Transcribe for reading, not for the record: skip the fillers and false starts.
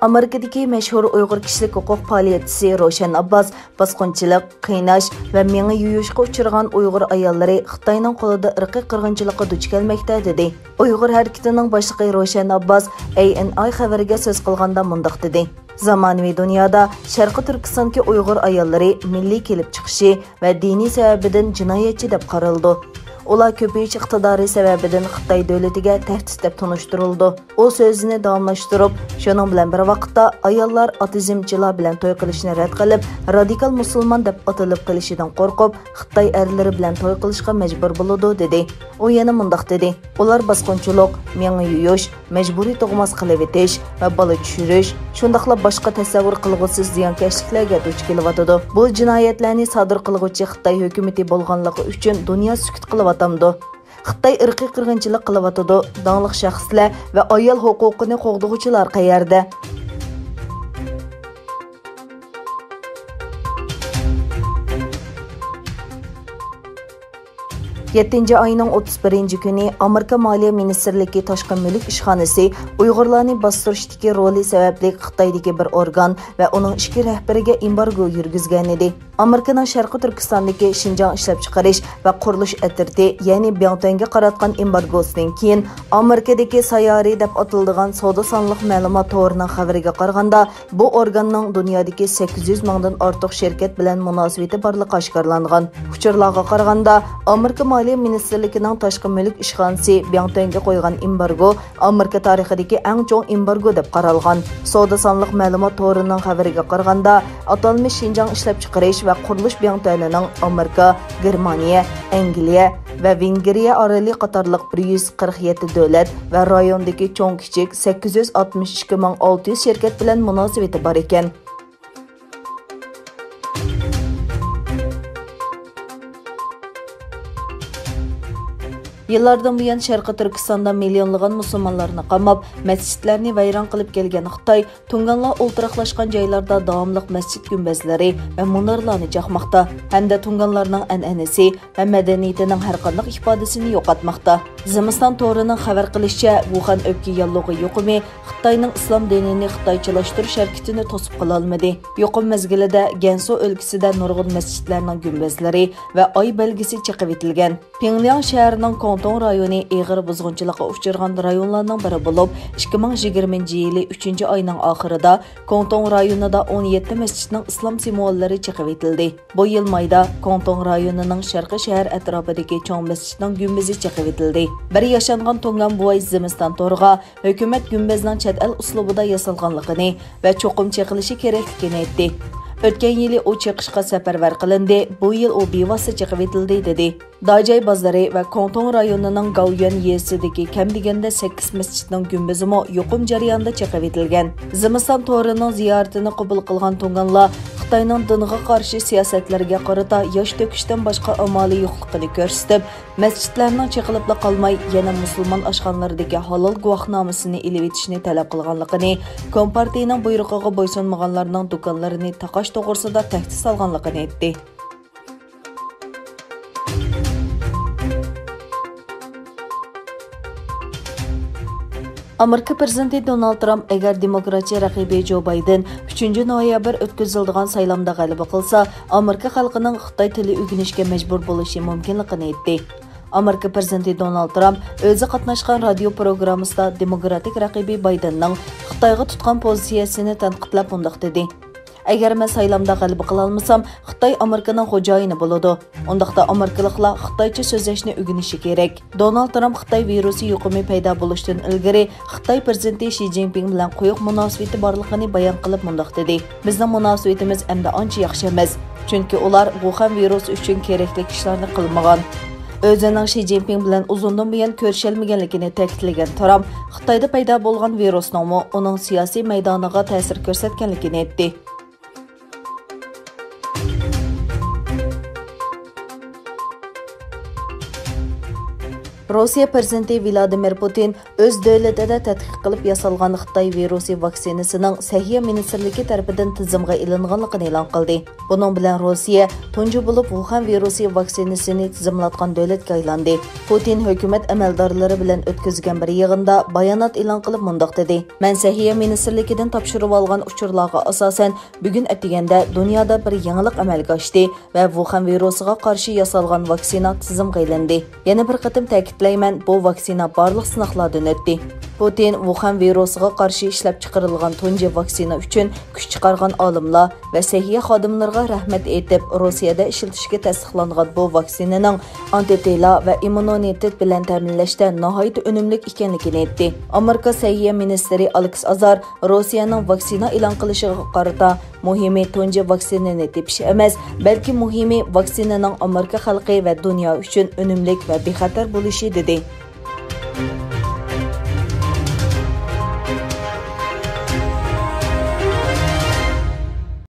Amerikadagi mashhur Uyg'ur kishilik huquq faoliyatchisi Roshan Abbas bosqinchilik, qiynash va menga yuyushga uchragan Uyg'ur ayollari Xitoyning qo'lida irqiy qirg'inchilikqa duch kelmoqda dedi. Uyg'ur harakatining boshlig'i Roshan Abbas ANI xabariga so'z qilganda mundaq dedi. Zamonaviy dunyoda Sharqi Turkistondagi Uyg'ur ayollari milliy kelib chiqishi va diniy sababidan jinoyatchi deb qaraldi. Ular ko'payish iqtidori sababidan Xitoy davlatiga tahdid deb tunishtirildi. U so'zini davomlashtirib, shuning bilan bir vaqtda ayollar atizmchilar bilan to'y qilishni rad qilib, radikal musulmon deb atalib qilishidan qo'rqib, Xitoy erlari bilan to'y qilishga majbur bo'ladi dedi. U yana mundaq dedi: "Ular bosqinchilik, menga yuyish, majburiy tug'mas qilib etish va bola tushirish, shundaqla boshqa tasavvur qilg'usiz ziyonkashliklarga duch kelyotidi. Bu jinoyatlarni sodir qilguvchi Xitoy hukumati bo'lganligi uchun dunyo sukut qilib atamdi. Xitoy irqiy qirg'inchilik qilyotidi. Donglik shaxslar va ayol huquqini qo'g'dug'uchilar qayerda?" Yettinci ayının 31. günü Amerika Maliye Ministerligi Tashqi mulk ishxonasi Uyg'urlarni bostirishdagi roli sababli Xitoydagi bir organ va uning ishki rahbariga embargo yurgizgan edi. Amerikaning Sharqi Turkistondagi Xinjiang ishlab chiqarish va qurilish atirti, ya'ni Byantonga qaratgan embargosidan keyin Amerikadagi Sayari deb atiladigan savdo sonliq ma'lumot to'rining xabariga qaraganda, bu organning dunyodagi 800 mingdan ortiq shirkat bilan munosabati borligi oshkorlangan. Uchurlarga qaraganda, Amerika Maliye Ministerligining Tashqi mulk ishxonasi Byantonga qo'ygan embargo Amerika tarixidagi eng chong embargo deb qaralgan. Savdo sonliq ma'lumot to'rining xabariga qaraganda, atalmish Xinjiang ishlab chiqarish va qurilish Byantoning Amerika, Germaniya, Angliya va Vengriya oraliq qatorliq 147 davlat va rayondagi cho'ng kichik 862,600 shirkat bilan munosabati bor ekan. Yıllardan buyon Sharqi Turkistonda millionlagan musulmonlarni qamab, masjidlarni vayron qilib kelgan Xitoy, tunganlar o'ltiraqlashgan joylarda davomli masjid gumbazlari va munarlarni chaqmoqda, hamda tunganlarning an'anasi va madaniyatining har qanday ifodasini yo'qotmoqda. Zimiston to'rining xabar qilishicha, Wuhan o'pka yollig'i yuqumi Xitoyning islom dinini xitoychalashtirish harakatini to'sib qola olmadi. Yuqum mezgilida Gansu o'lkasida nurg'un masjidlarning gumbazlari va oy belgisi chiqib etilgan. Pyongyang shahrining Kontong rayoni eg'ir buzg'unchilikqa uchragan rayonlarning biri bo'lib, 2020-yili 3-oyning oxirida Kontong rayonida 17 masjidning islom simvollari chiqib etildi. Bu yil mayda Kontong rayonining sharqiy shahar atrofidagi cho'ng masjidning gumbazi chiqib etildi. Bir yashangan Tongan Buay Zimiston to'rg'a hukumat gumbazning chet el uslubida yasalganligini va cho'qim chiqilishi kerakligini aytdi. O'tgan yili u chiqishga safarbar qilindi, bu yil u bevosita chiqib etildi dedi. Dajay bozori va Kontong rayonining Gaoyuan yesidagi kam deganda 8 masjidning gumbazimi yuqum jarayonida chiqib etilgan. Zimiston to'rining ziyoratini qabul qilgan Tonganlar Xitoyning dinga qarshi siyosatlarga qarata yosh to'kishdan boshqa amaliy yo'qligini ko'rsatib, masjidlarning chiqilib qolmay yana musulmon oshxonalardagi halol guvohnomasini ilib etishni talab qilganligini, Kompartiyaning buyrug'iga bo'ysunmaganlarning do'konlarini taqash to'g'risida tahdid solganligini aytdi. Amerika prezidenti Donald Trump agar demokratiya raqibi Joe Biden 3-noyabr o'tkaziladigan saylovda g'alaba qilsa, Amerika xalqining Xitoy tili o'rganishga majbur bo'lishi mumkinligini aytdi. Amerika prezidenti Donald Trump o'zi qatnashgan radio programmasida demokratik raqibi Bidenning Xitoyga tutgan pozitsiyasini tanqidlab mundaq dedi: "Agar men saylovda g'alaba qila olmasam, Xitoy Amerikaning xo'jayini bo'ladi. Undaqda Amerikaliklar Xitoycha so'zlashni o'rganishi kerak." Donald Trump Xitoy virusi yuqumi paydo bo'lishidan ilgari Xitoy prezidenti Xi Jinping bilan quyuq munosabati borligini bayon qilib mundaq dedi: "Bizning munosabatimiz endi ancha yaxshi emas, chunki ular Wuhan virusi uchun kerakli ishlarni qilmagan." O'zining Xi Jinping bilan uzundan buyon ko'rishalmaganligini ta'kidlagan Trump, Xitoyda paydo bo'lgan virusning uning siyosiy maydoniga ta'sir ko'rsatganligini aytdi. Rossiya prezidenti Vladimir Putin o'z davlatida tadqiq qilib yasalgan Xitoy virusi vaksinasining Səhiyyə Ministerligi tarafidan tizimga ilinganligini e'lon qildi. Buning bilan Rossiya tunji bo'lib Wuhan virusi vaksinasini tizimlatgan davlatga aylandi. Putin hukumat amaldorlari bilan o'tkazgan bir yig'inda bayonot e'lon qilib mundaq dedi: "Men Səhiyyə Ministerligidan topshirib olgan uchurlarga asosan bugun atiganda dunyoda bir yangilik amalga oshdi va Wuhan virusiga qarshi yasalgan vaksina tizimga ilindi. Yana bir qatim ta'kidlayman, bu vaksina barliq sinovlardan o'tdi." Putin Wuhan virusiga qarshi ishlab chiqarilgan tunji vaksina uchun kuch chiqargan olimlar va səhiyyə xodimlariga rahmat aytib, Rossiyada ishlatishga tasdiqlangan bu vaksinaning antitela va immunitet bilan ta'minlashda nihoyat unumli ekanligini aytdi. Amerika Səhiyyə ministri Alex Azar Rossiyaning vaksina e'lon qilishiga qarata muhimi tunji vaksinani tepish emas, balki muhimi vaksinaning Amerika xalqi va dunyo uchun unumli va bexatar bo'lishi dedi.